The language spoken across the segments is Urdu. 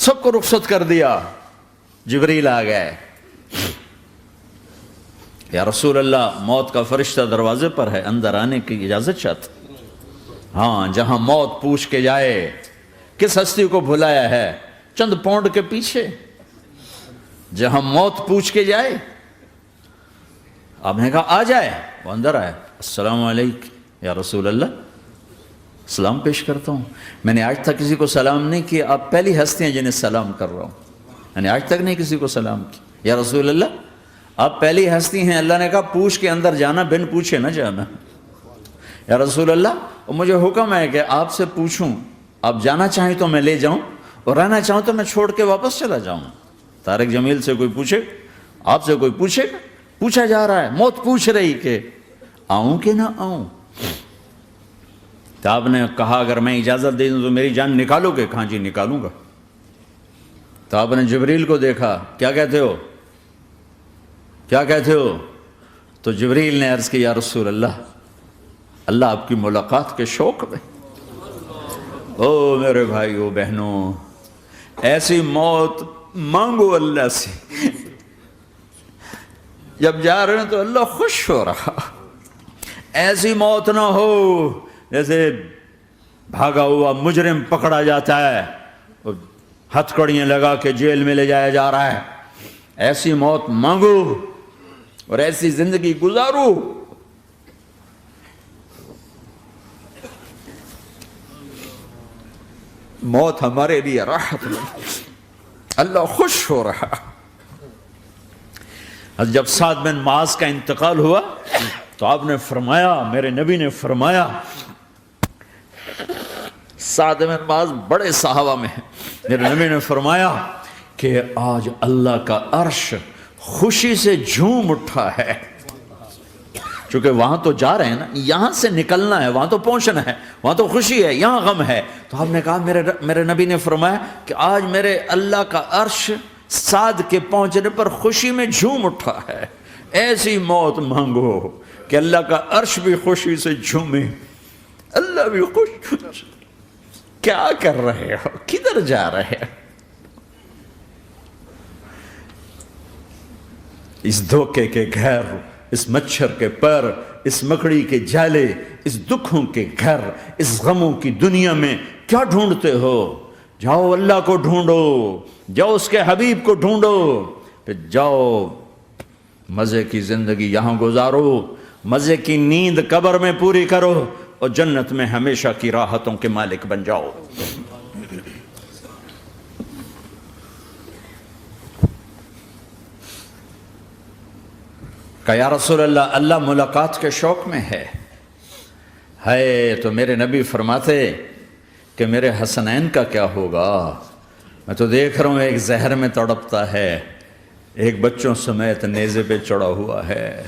سب کو رخصت کر دیا. جبریل آ گئے. یا رسول اللہ موت کا فرشتہ دروازے پر ہے, اندر آنے کی اجازت چاہتا. ہاں, جہاں موت پوچھ کے جائے کس ہستی کو بھلایا ہے, چند پونڈ کے پیچھے, جہاں موت پوچھ کے جائے. آپ نے کہا آ جائے, وہ اندر آئے. السلام علیکم یا رسول اللہ, سلام پیش کرتا ہوں. میں نے آج تک کسی کو سلام نہیں کیا, آپ پہلی ہستی ہیں جنہیں سلام کر رہا ہوں. میں نے آج تک نہیں کسی کو سلام کیا. یا رسول اللہ آپ پہلی ہستی ہیں. اللہ نے کہا پوچھ کے اندر جانا, بن پوچھے نہ جانا. یا رسول اللہ مجھے حکم ہے کہ آپ سے پوچھوں, آپ جانا چاہیں تو میں لے جاؤں, اور رہنا چاہوں تو میں چھوڑ کے واپس چلا جاؤں. طارق جمیل سے کوئی پوچھے, آپ سے کوئی پوچھے, پوچھا جا رہا ہے, موت پوچھ رہی کہ آؤں کہ نہ آؤں. تو آپ نے کہا اگر میں اجازت دے دوں تو میری جان نکالو گے؟ کہاں جی نکالوں گا. تو آپ نے جبریل کو دیکھا, کیا کہتے ہو, کیا کہتے ہو؟ تو جبریل نے عرض کی یا رسول اللہ, اللہ آپ کی ملاقات کے شوق میں. او میرے بھائیو بہنوں, ایسی موت مانگو اللہ سے. جب جا رہے ہیں تو اللہ خوش ہو رہا. ایسی موت نہ ہو جیسے بھاگا ہوا مجرم پکڑا جاتا ہے, ہتھکڑیاں لگا کے جیل میں لے جایا جا رہا ہے. ایسی موت مانگو اور ایسی زندگی گزارو. موت ہمارے لیے راحت نہیں, اللہ خوش ہو رہا. جب سعد بن معاذ کا انتقال ہوا تو آپ نے فرمایا, میرے نبی نے فرمایا, سعد بن معاذ بڑے صحابہ میں ہیں, میرے نبی نے فرمایا کہ آج اللہ کا عرش خوشی سے جھوم اٹھا ہے. چونکہ وہاں تو جا رہے ہیں نا, یہاں سے نکلنا ہے, وہاں تو پہنچنا ہے, وہاں تو خوشی ہے, یہاں غم ہے. تو آپ نے کہا, میرے نبی نے فرمایا کہ آج میرے اللہ کا عرش سعد کے پہنچنے پر خوشی میں جھوم اٹھا ہے. ایسی موت مانگو کہ اللہ کا عرش بھی خوشی سے جھومے, اللہ بھی خوش. کیا کر رہے ہو, کدھر جا رہے ہو؟ اس دھوکے کے گھر, اس مچھر کے پر, اس مکڑی کے جالے, اس دکھوں کے گھر, اس غموں کی دنیا میں کیا ڈھونڈتے ہو؟ جاؤ اللہ کو ڈھونڈو, جاؤ اس کے حبیب کو ڈھونڈو, پھر جاؤ مزے کی زندگی یہاں گزارو, مزے کی نیند قبر میں پوری کرو, اور جنت میں ہمیشہ کی راحتوں کے مالک بن جاؤ. کہ یا رسول اللہ, اللہ ملاقات کے شوق میں ہے. تو میرے نبی فرماتے کہ میرے حسنین کا کیا ہوگا؟ میں تو دیکھ رہا ہوں ایک زہر میں تڑپتا ہے, ایک بچوں سمیت نیزے پہ چڑھا ہوا ہے.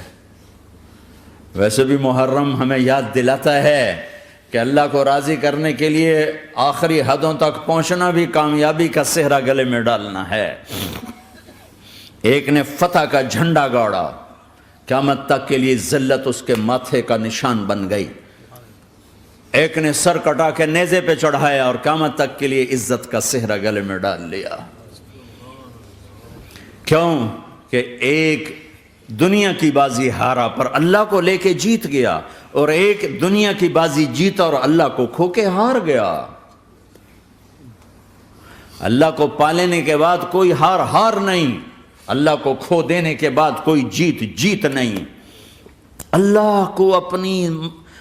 ویسے بھی محرم ہمیں یاد دلاتا ہے کہ اللہ کو راضی کرنے کے لیے آخری حدوں تک پہنچنا بھی کامیابی کا صحرا گلے میں ڈالنا ہے. ایک نے فتح کا جھنڈا گاڑا, قیامت تک کے لیے ذلت اس کے ماتھے کا نشان بن گئی. ایک نے سر کٹا کے نیزے پہ چڑھایا اور قیامت تک کے لیے عزت کا صحرا گلے میں ڈال لیا. کیوں کہ ایک دنیا کی بازی ہارا پر اللہ کو لے کے جیت گیا, اور ایک دنیا کی بازی جیتا اور اللہ کو کھو کے ہار گیا. اللہ کو پالینے کے بعد کوئی ہار نہیں, اللہ کو کھو دینے کے بعد کوئی جیت نہیں. اللہ کو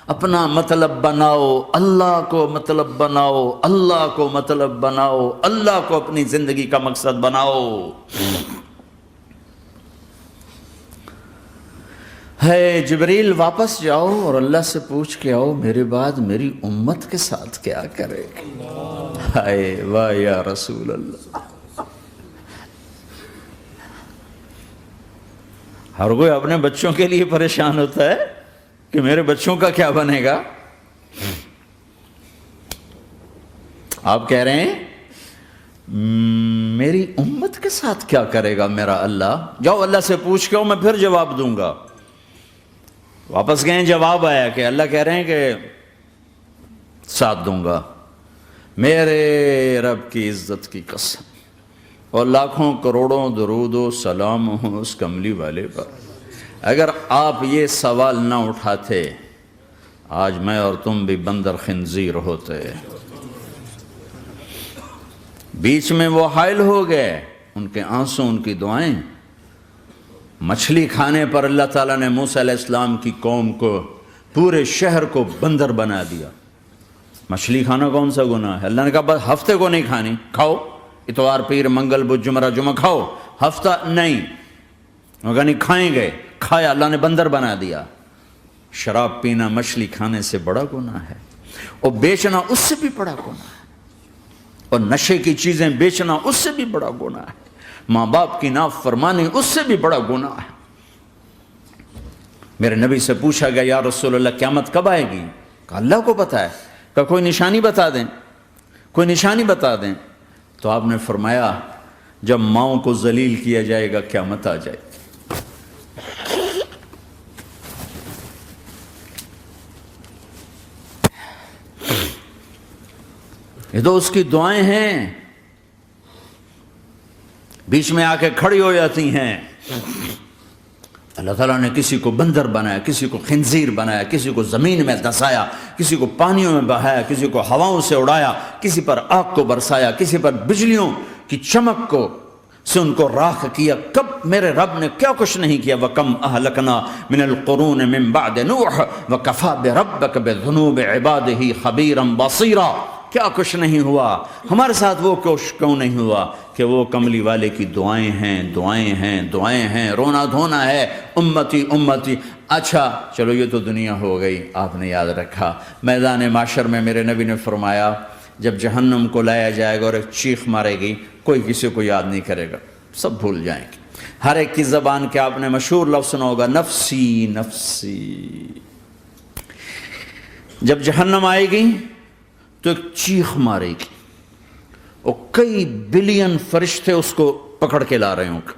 اپنا مطلب بناؤ, اللہ کو مطلب بناؤ, اللہ کو مطلب بناؤ, اللہ کو اپنی زندگی کا مقصد بناؤ. جبریل واپس جاؤ اور اللہ سے پوچھ کے آؤ میرے بعد میری امت کے ساتھ کیا کرے گا. واہ یا رسول اللہ. ہر کوئی اپنے بچوں کے لیے پریشان ہوتا ہے کہ میرے بچوں کا کیا بنے گا. آپ کہہ رہے ہیں میری امت کے ساتھ کیا کرے گا میرا اللہ. جاؤ اللہ سے پوچھ کے آؤ, میں پھر جواب دوں گا. واپس گئے, جواب آیا کہ اللہ کہہ رہے ہیں کہ ساتھ دوں گا. میرے رب کی عزت کی قسم, اور لاکھوں کروڑوں درود و سلام ہوں اس کملی والے پر۔ اگر آپ یہ سوال نہ اٹھاتے آج میں اور تم بھی بندر خنزیر ہوتے۔ بیچ میں وہ حائل ہو گئے، ان کے آنسو، ان کی دعائیں۔ مچھلی کھانے پر اللہ تعالیٰ نے موسیٰ علیہ السلام کی قوم کو، پورے شہر کو بندر بنا دیا۔ مچھلی کھانا کون سا گناہ ہے؟ اللہ نے کہا بس ہفتے کو نہیں کھانی، کھاؤ، اتوار پیر منگل بدھ جمعہ کھاؤ، ہفتہ نہیں۔ مگر نہیں کھائیں گے، کھایا، اللہ نے بندر بنا دیا۔ شراب پینا مچھلی کھانے سے بڑا گناہ ہے، اور بیچنا اس سے بھی بڑا گناہ ہے، اور نشے کی چیزیں بیچنا اس سے بھی بڑا گناہ ہے، ماں باپ کی نافرمانی اس سے بھی بڑا گناہ ہے۔ میرے نبی سے پوچھا گیا یا رسول اللہ قیامت کب آئے گی؟ کہا اللہ کو پتہ ہے۔ کہا کوئی نشانی بتا دیں، کوئی نشانی بتا دیں۔ تو آپ نے فرمایا جب ماؤں کو ذلیل کیا جائے گا قیامت آ جائے گی۔ یہ تو اس کی دعائیں ہیں، بیچ میں آ کے کھڑی ہو جاتی ہیں۔ اللہ تعالیٰ نے کسی کو بندر بنایا، کسی کو خنزیر بنایا، کسی کو زمین میں دھسایا، کسی کو پانیوں میں بہایا، کسی کو ہواؤں سے اڑایا، کسی پر آگ کو برسایا، کسی پر بجلیوں کی چمک کو سے ان کو راکھ کیا۔ کب میرے رب نے کیا کچھ نہیں کیا۔ وَكَمْ أَهْلَكْنَا مِنَ الْقُرُونِ مِنْ بَعْدِ نُوحٍ وَكَفَى بِرَبِّكَ بِذُنُوبِ عِبَادِهِ خَبِيرًا بَصِيرًا۔ کیا کچھ نہیں ہوا ہمارے ساتھ، وہ کچھ کیوں نہیں ہوا کہ وہ کملی والے کی دعائیں ہیں، دعائیں ہیں، دعائیں ہیں، رونا دھونا ہے، امتی امتی۔ اچھا چلو یہ تو دنیا ہو گئی، آپ نے یاد رکھا۔ میدان معاشر میں میرے نبی نے فرمایا جب جہنم کو لایا جائے گا اور ایک چیخ مارے گی، کوئی کسی کو یاد نہیں کرے گا، سب بھول جائیں گے۔ ہر ایک کی زبان کے آپ نے مشہور لفظ سنا ہوگا نفسی نفسی۔ جب جہنم آئے گی تو ایک چیخ مارے گی، اور کئی بلین فرشتے اس کو پکڑ کے لا رہے ہوں گے،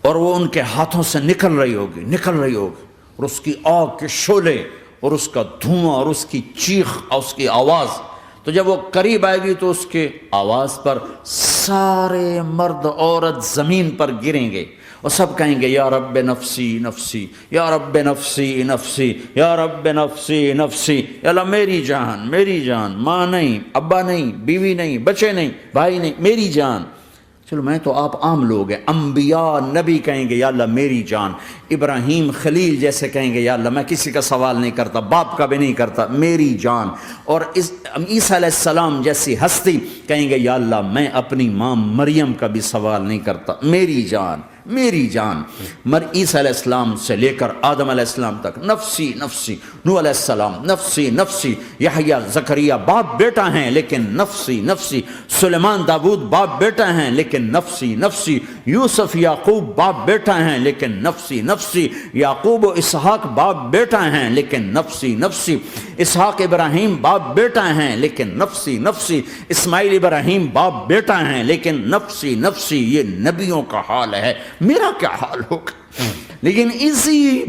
اور وہ ان کے ہاتھوں سے نکل رہی ہوگی، اور اس کی آگ کے شعلے اور اس کا دھواں اور اس کی چیخ اور اس کی آواز۔ تو جب وہ قریب آئے گی تو اس کے آواز پر سارے مرد عورت زمین پر گریں گے، اور سب کہیں گے یا رب نفسی نفسی، یا رب نفسی نفسی، یا رب نفسی نفسی۔ یا اللہ میری جان، میری جان، ماں نہیں، ابا نہیں، بیوی نہیں، بچے نہیں، بھائی نہیں، میری جان۔ چلو میں تو آپ عام لوگ ہیں، انبیاء نبی کہیں گے یا اللہ میری جان، ابراہیم خلیل جیسے کہیں گے یا اللہ میں کسی کا سوال نہیں کرتا، باپ کا بھی نہیں کرتا، میری جان۔ اور عیسیٰ علیہ السلام جیسی ہستی کہیں گے یا اللہ میں اپنی ماں مریم کا بھی سوال نہیں کرتا، میری جان، میری جان۔ عیسیٰ علیہ السلام سے لے کر آدم علیہ السلام تک نفسی نفسی، نوح علیہ السلام نفسی نفسی، یحییٰ زکریا باپ بیٹا ہیں لیکن نفسی نفسی، سلیمان داؤد باپ بیٹا ہیں لیکن نفسی نفسی، یوسف یعقوب باپ بیٹا ہیں لیکن نفسی نفسی، یعقوب و اسحاق باپ بیٹا ہیں لیکن نفسی نفسی، اسحاق ابراہیم باپ بیٹا ہیں لیکن نفسی نفسی، اسماعیل ابراہیم باپ بیٹا ہیں لیکن نفسی نفسی۔ یہ نبیوں کا حال ہے، میرا کیا حال ہوگا؟ لیکن اسی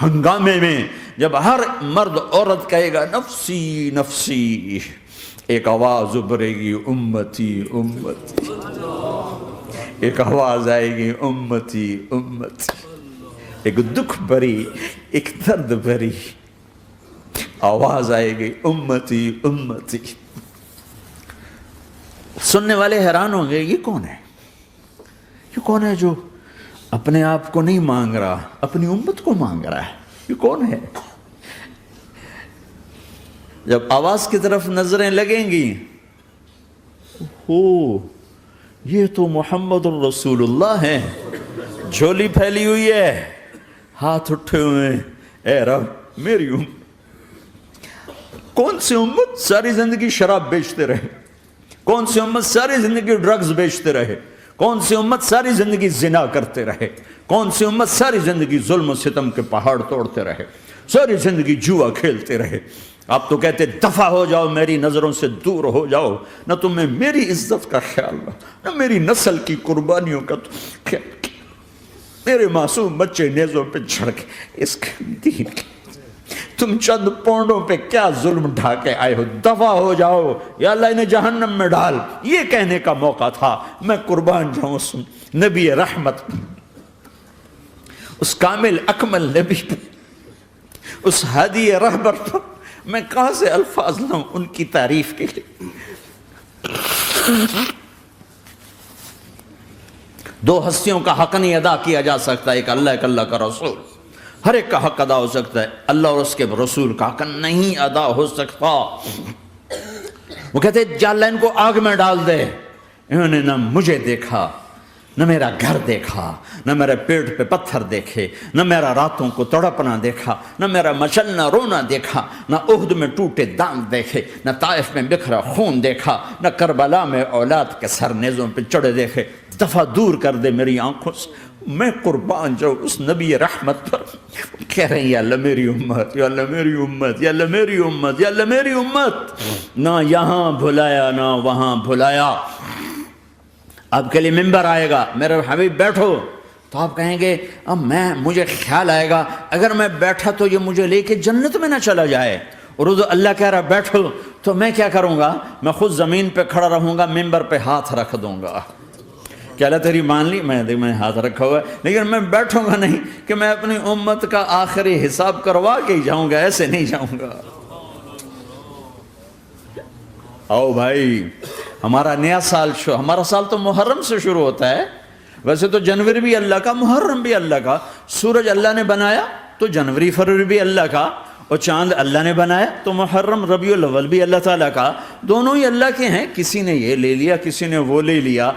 ہنگامے میں جب ہر مرد عورت کہے گا نفسی نفسی، ایک آواز ابھرے گی امتی امتی، ایک آواز آئے گی امتی امتی، ایک دکھ بھری، ایک درد بھری آواز آئے گی امتی امتی۔ سننے والے حیران ہوں گے یہ کون ہے، یہ کون ہے جو اپنے آپ کو نہیں مانگ رہا، اپنی امت کو مانگ رہا ہے، یہ کون ہے؟ جب آواز کی طرف نظریں لگیں گی، یہ تو محمد الرسول اللہ ہے، جھولی پھیلی ہوئی ہے، ہاتھ اٹھے ہوئے ہیں، اے رب میری امت۔ کون سی امت ساری زندگی شراب بیچتے رہے؟ کون سی امت ساری زندگی ڈرگز بیچتے رہے؟ کون سی امت ساری زندگی زنا کرتے رہے؟ کون سی امت ساری زندگی ظلم و ستم کے پہاڑ توڑتے رہے؟ ساری زندگی جوا کھیلتے رہے؟ آپ تو کہتے دفع ہو جاؤ، میری نظروں سے دور ہو جاؤ، نہ تمہیں میری عزت کا خیال رہا، نہ میری نسل کی قربانیوں کا خیال کیا، میرے معصوم بچے نیزوں پہ جھڑ کے اس کے دین تم چند پونڈوں پہ کیا ظلم ڈھا کے آئے ہو، دفع ہو جاؤ، یا اللہ انہیں جہنم میں ڈال، یہ کہنے کا موقع تھا۔ میں قربان جاؤں اس نبی رحمت، اس کامل اکمل نبی پہ، اس ہادی رہبر پر میں کہاں سے الفاظ لوں ان کی تعریف کے لیے۔ دو ہستیوں کا حق نہیں ادا کیا جا سکتا، ایک اللہ، ایک اللہ کا رسول۔ ہر ایک کا حق ادا ہو سکتا ہے، اللہ اور اس کے رسول کا حق نہیں ادا ہو سکتا۔ وہ کہتے جا اللہ ان کو آگ میں ڈال دے۔ انہوں نے نہ مجھے دیکھا، نہ میرا گھر دیکھا، نہ میرے پیٹ پہ پتھر دیکھے، نہ میرا راتوں کو تڑپنا دیکھا، نہ میرا مچلنا رونا دیکھا، نہ احد میں ٹوٹے دانت دیکھے، نہ طائف میں بکھرا خون دیکھا، نہ کربلا میں اولاد کے سر نیزوں پہ چڑھے دیکھے۔ دفعہ دور کر دے میری آنکھوں سے، میں قربان جاؤں اس نبی رحمت پر۔ کہہ رہے ہیں یا اللہ میری امت، یا اللہ میری امت، یا اللہ میری امت، یا اللہ میری امت۔ نہ یہاں بھلایا نہ وہاں بھلایا۔ آپ کے لیے ممبر آئے گا، میرے حبیب بیٹھو، تو آپ کہیں گے اب مجھے خیال آئے گا اگر میں بیٹھا تو یہ مجھے لے کے جنت میں نہ چلا جائے، اور اللہ کہہ رہا بیٹھو تو میں کیا کروں گا؟ میں خود زمین پہ کھڑا رہوں گا، ممبر پہ ہاتھ رکھ دوں گا کہ اللہ تیری مان لی، میں ہاتھ رکھا ہوا ہے، لیکن میں بیٹھوں گا نہیں کہ میں اپنی امت کا آخری حساب کروا کے ہی جاؤں گا، ایسے نہیں جاؤں گا۔ آؤ بھائی، ہمارا نیا سال ہمارا سال تو محرم سے شروع ہوتا ہے، ویسے تو جنوری بھی اللہ کا، محرم بھی اللہ کا، سورج اللہ نے بنایا تو جنوری فروری بھی اللہ کا، اور چاند اللہ نے بنایا تو محرم ربیع الاول بھی اللہ تعالیٰ کا، دونوں ہی اللہ کے ہیں۔ کسی نے یہ لے لیا، کسی نے وہ لے لیا۔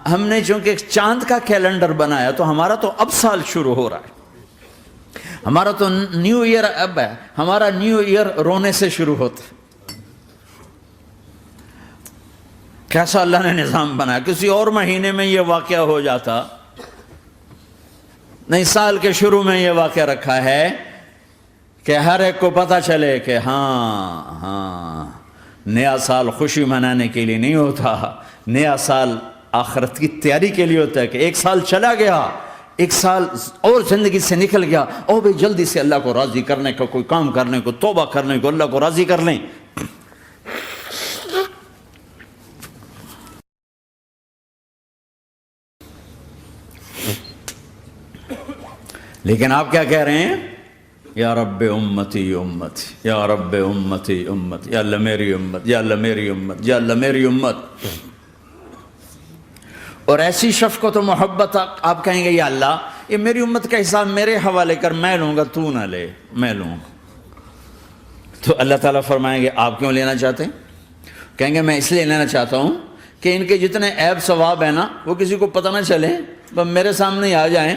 ہم نے چونکہ چاند کا کیلنڈر بنایا تو ہمارا تو اب سال شروع ہو رہا ہے، ہمارا تو نیو ایئر اب ہے، ہمارا نیو ایئر رونے سے شروع ہوتا ہے۔ کیسا اللہ نے نظام بنایا، کسی اور مہینے میں یہ واقعہ ہو جاتا، نہیں سال کے شروع میں یہ واقعہ رکھا ہے کہ ہر ایک کو پتہ چلے کہ ہاں نیا سال خوشی منانے کے لیے نہیں ہوتا، نیا سال آخرت کی تیاری کے لیے ہوتا ہے کہ ایک سال چلا گیا، ایک سال اور زندگی سے نکل گیا، اور بھی جلدی سے اللہ کو راضی کرنے کا کوئی کام کرنے کو، توبہ کرنے کو، اللہ کو راضی کر لیں۔ لیکن آپ کیا کہہ رہے ہیں؟ یا رب امتی امت، یا رب امتی امت، یا اللہ میری امت، یا اللہ میری امت، یا اللہ میری امت۔ اور ایسی شفقت و محبت آپ کہیں گے یا اللہ یہ میری امت کا حساب میرے حوالے کر، میں لوں گا، تو نہ لے، میں لوں گا۔ تو اللہ تعالیٰ فرمائیں گے آپ کیوں لینا چاہتے ہیں؟ کہیں گے میں اس لیے لینا چاہتا ہوں کہ ان کے جتنے عیب ثواب ہیں نا وہ کسی کو پتہ نہ چلے، بس میرے سامنے ہی آ جائیں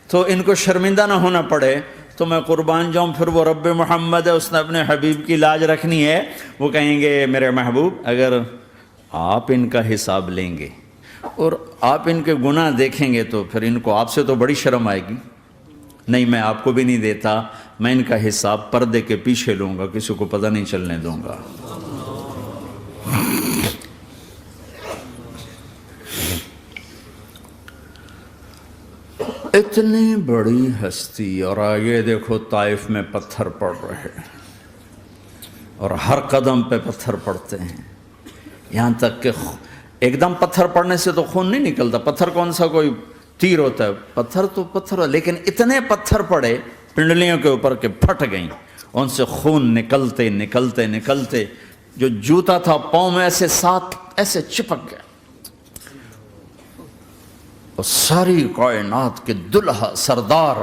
تو ان کو شرمندہ نہ ہونا پڑے، تو میں قربان جاؤں۔ پھر وہ رب محمد ہے، اس نے اپنے حبیب کی لاج رکھنی ہے، وہ کہیں گے میرے محبوب اگر آپ ان کا حساب لیں گے اور آپ ان کے گناہ دیکھیں گے تو پھر ان کو آپ سے تو بڑی شرم آئے گی، نہیں میں آپ کو بھی نہیں دیتا، میں ان کا حساب پردے کے پیچھے لوں گا، کسی کو پتہ نہیں چلنے دوں گا۔ اتنی بڑی ہستی، اور آگے دیکھو طائف میں پتھر پڑ رہے ہیں، اور ہر قدم پہ پتھر پڑتے ہیں، یہاں تک کہ ایک دم پتھر پڑنے سے تو خون نہیں نکلتا، پتھر کون سا کوئی تیر ہوتا ہے، پتھر تو پتھر، لیکن اتنے پتھر پڑے پنڈلیوں کے اوپر کہ پھٹ گئیں، ان سے خون نکلتے نکلتے نکلتے جو جوتا تھا پاؤں میں ایسے ساتھ ایسے چپک گیا، اور ساری کائنات کے دلہا سردار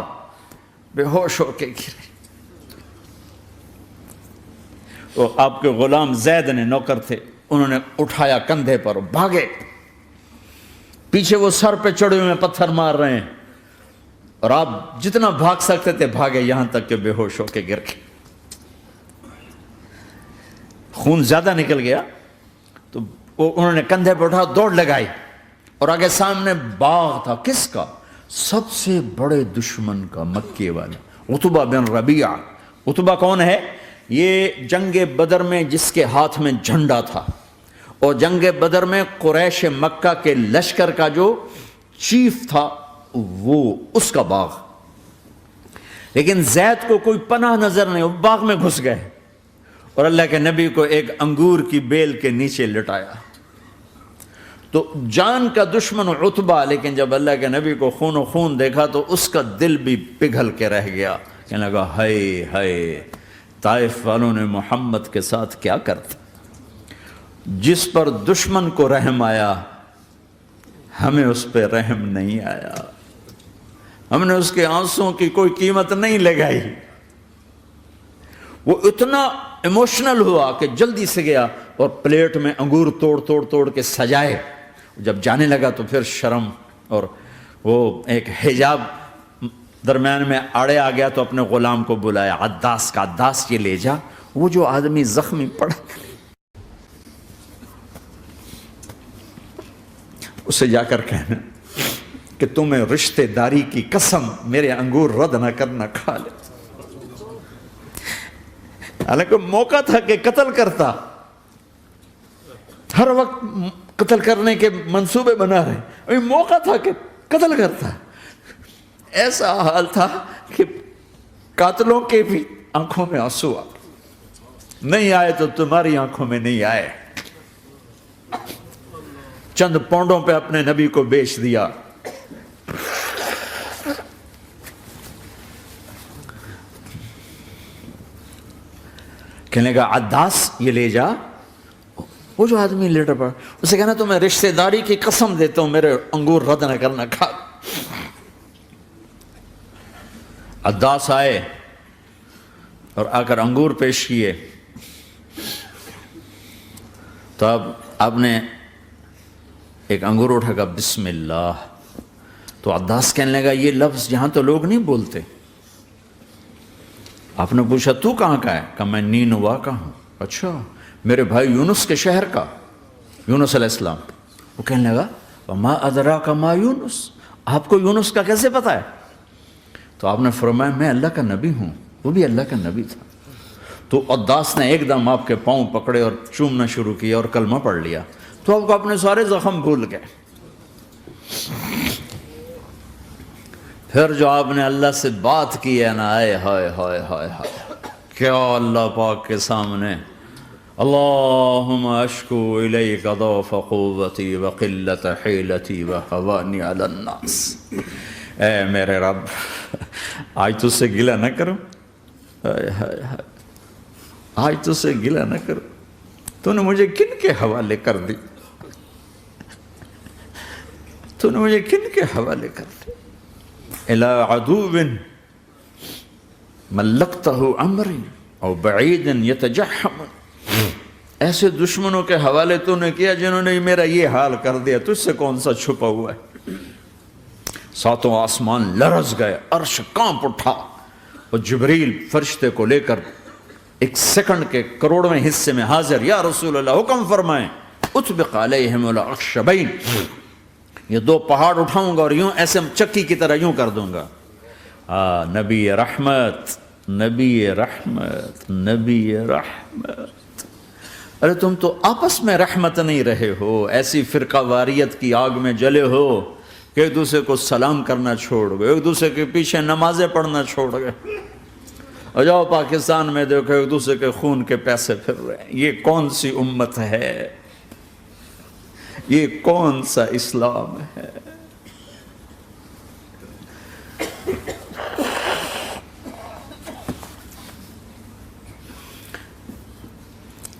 بے ہوش ہو کے گرے۔ وہ آپ کے غلام زید نے نوکر تھے، انہوں نے اٹھایا کندھے پر، بھاگے، پیچھے وہ سر پہ چڑھے ہوئے پتھر مار رہے ہیں، اور آپ جتنا بھاگ سکتے تھے بھاگے، یہاں تک کہ بے ہوش ہو کے گر گئے۔ خون زیادہ نکل گیا تو انہوں نے کندھے پہ اٹھا، دوڑ لگائی، اور آگے سامنے باغ تھا، کس کا؟ سب سے بڑے دشمن کا، مکے والا عتبہ بن ربیعہ۔ عتبہ کون ہے؟ یہ جنگ بدر میں جس کے ہاتھ میں جھنڈا تھا، اور جنگ بدر میں قریش مکہ کے لشکر کا جو چیف تھا وہ اس کا باغ۔ لیکن زید کو کوئی پناہ نظر نہیں، وہ باغ میں گھس گئے اور اللہ کے نبی کو ایک انگور کی بیل کے نیچے لٹایا۔ تو جان کا دشمن عتبہ، لیکن جب اللہ کے نبی کو خون و خون دیکھا تو اس کا دل بھی پگھل کے رہ گیا، کہنے لگا ہائے ہائے، طائف والوں نے محمد کے ساتھ کیا کرتا۔ جس پر دشمن کو رحم آیا ہمیں اس پہ رحم نہیں آیا، ہم نے اس کے آنسوں کی کوئی قیمت نہیں لگائی۔ وہ اتنا ایموشنل ہوا کہ جلدی سے گیا اور پلیٹ میں انگور توڑ کے سجائے۔ جب جانے لگا تو پھر شرم اور وہ ایک حجاب درمیان میں آڑے آ گیا، تو اپنے غلام کو بلایا، عداس کا، عداس یہ لے جا وہ جو آدمی زخمی پڑا، اسے جا کر کہنا کہ تمہیں رشتہ داری کی قسم میرے انگور رد نہ کرنا، کھا لے۔ حالانکہ موقع تھا کہ قتل کرتا، ہر وقت قتل کرنے کے منصوبے بنا رہے، ابھی موقع تھا کہ قتل کرتا۔ ایسا حال تھا کہ قاتلوں کے بھی آنکھوں میں آنسو آ نہیں آئے تو تمہاری آنکھوں میں نہیں آئے۔ چند پونڈوں پہ اپنے نبی کو بیچ دیا۔ کہنے لگا عداس یہ لے جا، وہ جو آدمی لیٹر پڑا، اسے کہنا تو میں رشتہ داری کی قسم دیتا ہوں میرے انگور رد نہ کرنا، کھا۔ عداس آئے اور آ کر انگور پیش کیے، تو اب آپ نے ایک انگور اٹھا کر بسم اللہ، تو عداس کہنے لگا یہ لفظ یہاں تو لوگ نہیں بولتے۔ آپ نے پوچھا تو کہاں کا ہے؟ کہا میں نینوا کا ہوں۔ اچھا، میرے بھائی یونس کے شہر کا، یونس علیہ السلام۔ وہ کہنے لگا وما ادراک ما یونس، آپ کو یونس کا کیسے پتا ہے؟ تو آپ نے فرمایا میں اللہ کا نبی ہوں، وہ بھی اللہ کا نبی تھا۔ تو عداس نے ایک دم آپ کے پاؤں پکڑے اور چومنا شروع کیا اور کلمہ پڑھ لیا، تو آپ کو اپنے سارے زخم بھول گئے۔ پھر جو آپ نے اللہ سے بات کی ہے نا، آئے ہائے ہائے ہائے ہائے، کیا اللہ پاک کے سامنے اللہم اشکو الیک ضعف قوتی وقلت حیلتی وہوانی علی الناس، اے میرے رب آج تجھ سے گلہ نہ کروں، آج تجھ سے گلہ نہ کروں، تو نے مجھے کن کے حوالے کر دی، تو نے مجھے کن کے حوالے کر دی، الی عدو ملکتہ امری او بعید یتجحم، ایسے دشمنوں کے حوالے تو نے کیا جنہوں نے میرا یہ حال کر دیا، تجھ سے کون سا چھپا ہوا ہے۔ ساتوں آسمان لرز گئے، عرش کانپ اٹھا، اور جبریل فرشتے کو لے کر ایک سیکنڈ کے کروڑویں حصے میں حاضر، یا رسول اللہ حکم فرمائیں اطبق علیہم الاخشبین، یہ دو پہاڑ اٹھاؤں گا اور یوں ایسے چکی کی طرح یوں کر دوں گا۔ نبی رحمت، نبی رحمت، نبی رحمت۔ ارے تم تو آپس میں رحمت نہیں رہے ہو، ایسی فرقہ واریت کی آگ میں جلے ہو کہ ایک دوسرے کو سلام کرنا چھوڑ گئے، ایک دوسرے کے پیچھے نمازیں پڑھنا چھوڑ گئے، اور جاؤ پاکستان میں دیکھو ایک دوسرے کے خون کے پیسے پھر رہے ہیں۔ یہ کون سی امت ہے؟ یہ کون سا اسلام ہے؟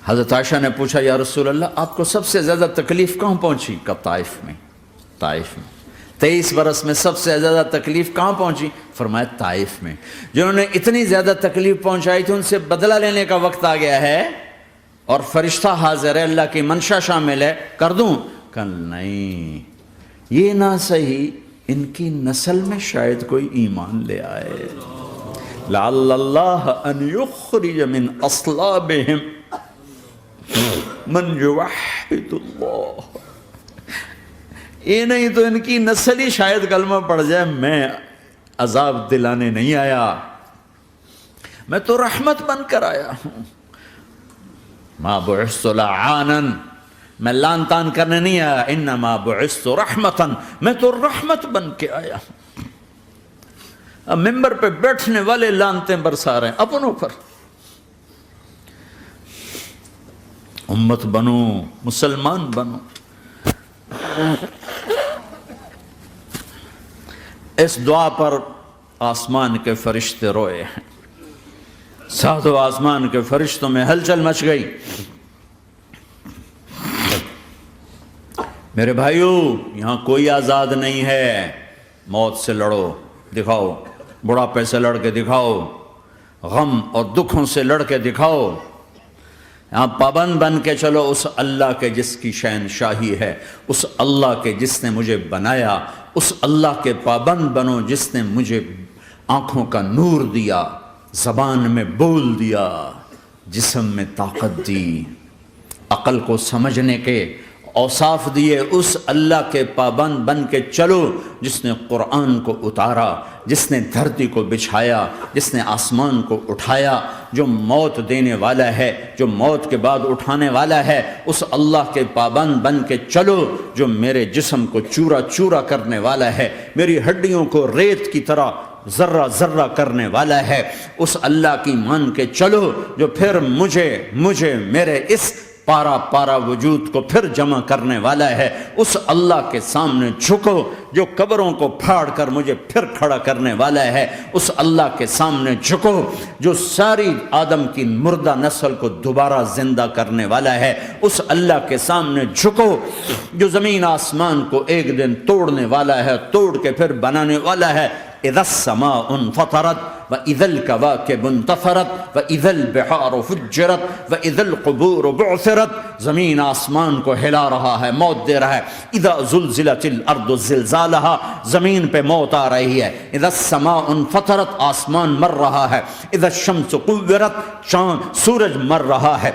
حضرت عائشہ نے پوچھا یا رسول اللہ آپ کو سب سے زیادہ تکلیف کہاں پہنچی؟ کہا طائف میں، طائف میں۔ 23 برس میں سب سے زیادہ تکلیف کہاں پہنچی؟ فرمایا طائف میں۔ جنہوں نے اتنی زیادہ تکلیف پہنچائی تھی ان سے بدلہ لینے کا وقت آ گیا ہے، اور فرشتہ حاضر ہے، اللہ کی منشا شامل ہے، کر دوں؟ کہ نہیں، یہ نہ صحیح، ان کی نسل میں شاید کوئی ایمان لے آئے، لعل اللہ ان یخرج من اصلابہم من یوحد اللہ، یہ نہیں تو ان کی نسل ہی شاید کلمہ پڑھ جائے۔ میں عذاب دلانے نہیں آیا، میں تو رحمت بن کر آیا ہوں۔ ما بعثت لعانا، میں لان تان کرنے نہیں آیا، انما بعثت رحمتا، میں تو رحمت بن کے آیا ہوں۔ اب ممبر پہ بیٹھنے والے لانتیں برسا رہے ہیں اپنوں پر. امت بنو، مسلمان بنو. اس دعا پر آسمان کے فرشتے روئے ہیں. ساتوں آسمان کے فرشتوں میں ہلچل مچ گئی. میرے بھائیو، یہاں کوئی آزاد نہیں ہے. موت سے لڑو، دکھاؤ. بڑھاپے سے لڑ کے دکھاؤ. غم اور دکھوں سے لڑ کے دکھاؤ. یہاں پابند بن کے چلو اس اللہ کے جس کی شہنشاہی ہے، اس اللہ کے جس نے مجھے بنایا. اس اللہ کے پابند بنو جس نے مجھے آنکھوں کا نور دیا، زبان میں بول دیا، جسم میں طاقت دی، عقل کو سمجھنے کے اوصاف دیے. اس اللہ کے پابند بن کے چلو جس نے قرآن کو اتارا، جس نے دھرتی کو بچھایا، جس نے آسمان کو اٹھایا، جو موت دینے والا ہے، جو موت کے بعد اٹھانے والا ہے. اس اللہ کے پابند بن کے چلو جو میرے جسم کو چورا چورا کرنے والا ہے، میری ہڈیوں کو ریت کی طرح ذرہ ذرہ کرنے والا ہے. اس اللہ کی مان کے چلو جو پھر مجھے میرے اس پارا پارا وجود کو پھر جمع کرنے والا ہے. اس اللہ کے سامنے جھکو جو قبروں کو پھاڑ کر مجھے پھر کھڑا کرنے والا ہے. اس اللہ کے سامنے جھکو جو ساری آدم کی مردہ نسل کو دوبارہ زندہ کرنے والا ہے. اس اللہ کے سامنے جھکو جو زمین آسمان کو ایک دن توڑنے والا ہے، توڑ کے پھر بنانے والا ہے. اذا السماء انفطرت واذا الكواكب انتثرت واذا البحار فجرت واذا القبور بعثرت. زمین آسمان کو ہلا رہا ہے، موت دے رہا ہے. اذا زلزلت الارض زلزالها، زمین پہ موت آ رہی ہے. اذا السماء انفطرت، آسمان مر رہا ہے. اذا الشمس قورت، چاند سورج مر رہا ہے.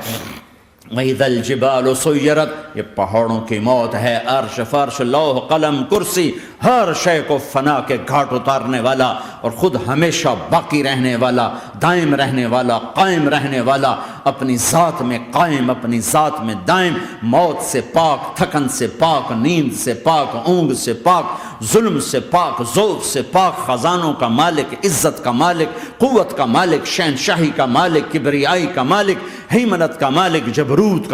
وَإِذَا الْجِبَالُ سُيِّرَتْ، یہ پہاڑوں کی موت ہے. عرش فرش لوح قلم کرسی ہر شے کو فنا کے گھاٹ اتارنے والا اور خود ہمیشہ باقی رہنے والا، دائم رہنے والا، قائم رہنے والا، اپنی ذات میں قائم، اپنی ذات میں دائم، موت سے پاک، تھکن سے پاک، نیند سے پاک، اونگ سے پاک، ظلم سے پاک، ذوق سے پاک، خزانوں کا مالک، عزت کا مالک، قوت کا مالک، شہنشاہی کا مالک، کبریائی کا مالک، ہیمنت کا مالک، جبروت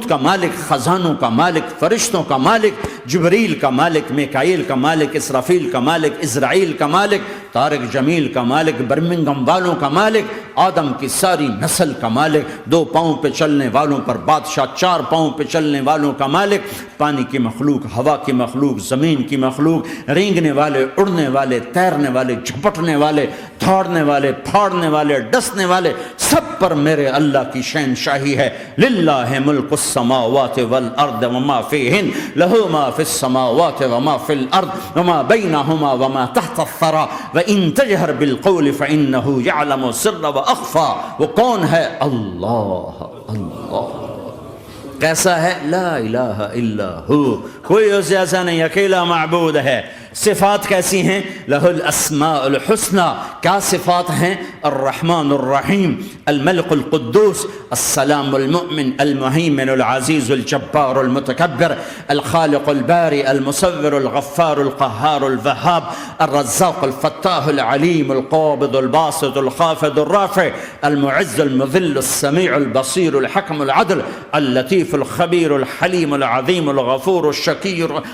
کا مالک، خزانوں کا مالک، فرشتوں کا مالک، جبریل کا مالک، میکائیل کا مالک، اسرافیل کا مالک، اسرائیل کا مالک، طارق جمیل کا مالک، برمنگم والوں کا مالک، آدم کی ساری نسل کا مالک، 2 پاؤں پہ چلنے والوں پر بادشاہ، 4 پاؤں پہ چلنے والوں کا مالک، پانی کی مخلوق، ہوا کی مخلوق، زمین کی مخلوق، رینگنے والے، اڑنے والے، تیرنے والے، جھپٹنے والے، دھاڑنے والے، پھاڑنے والے، ڈسنے والے، سب پر میرے اللہ کی شہنشاہی ہے. للہ ملک السماوات والارض وما فیہن، لہ ما فی السماوات وما فی الارض وما بینہما وما تحت الثری وان تجہر بالقول فانہ یعلم السر واخفی. وہ کون ہے؟ اللہ. اللہ کیسا ہے؟ لا الہ الا ہو، کوئی اس جیسا نہیں، اکیلا معبود ہے. صفات کیسی ہیں؟ لہ الاسماء الحسنى. کیا صفات ہیں؟ الرحمن الرحیم، الملک القدوس، السلام المؤمن، المہیمن العزیز الجبار المتکبر، الخالق الباری المصور الغفار القہار الوہاب، الرزاق الفتاح العلیم القابض الباسط الخافض الرافع، المعز المذل السمیع البصیر الحکم العدل، اللطیف الخبیر الحلیم العظیم الغفور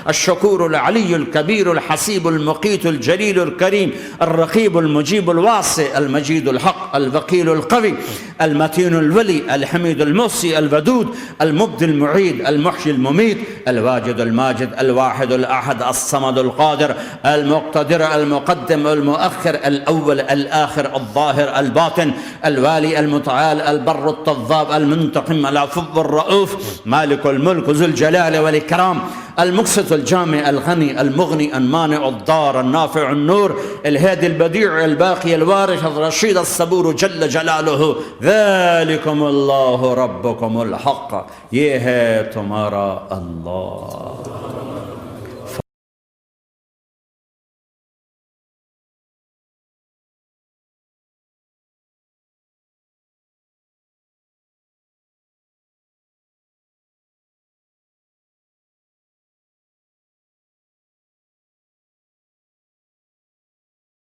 الشکور العلی الکبیر الحسیب المقیت الجلیل الکریم، الرقیب المجیب الواسع، المجید الحق، الوکیل القوی، المتین الولی، الحمید المحصی، الودود، المبدی المعید، المحیی الممیت، الواجد الماجد، الواحد الاحد، الصمد القادر، المقتدر، المقدم، المؤخر، الاول، الاخر، الظاهر، الباطن، الوالي، المتعال، البر، التضاب، المنتقم، العفو، الرؤوف، مالك الملك، ذو الجلال والإكرام، المقسط، الجامع، الغني، المغني، المانع، الضار، النافع، النور، الهادي، البديع، الباقي، الوارث، الرشيد، الصبور جل جلاله. ذلكم الله ربكم الحق، یہ ہے تمہارا اللہ.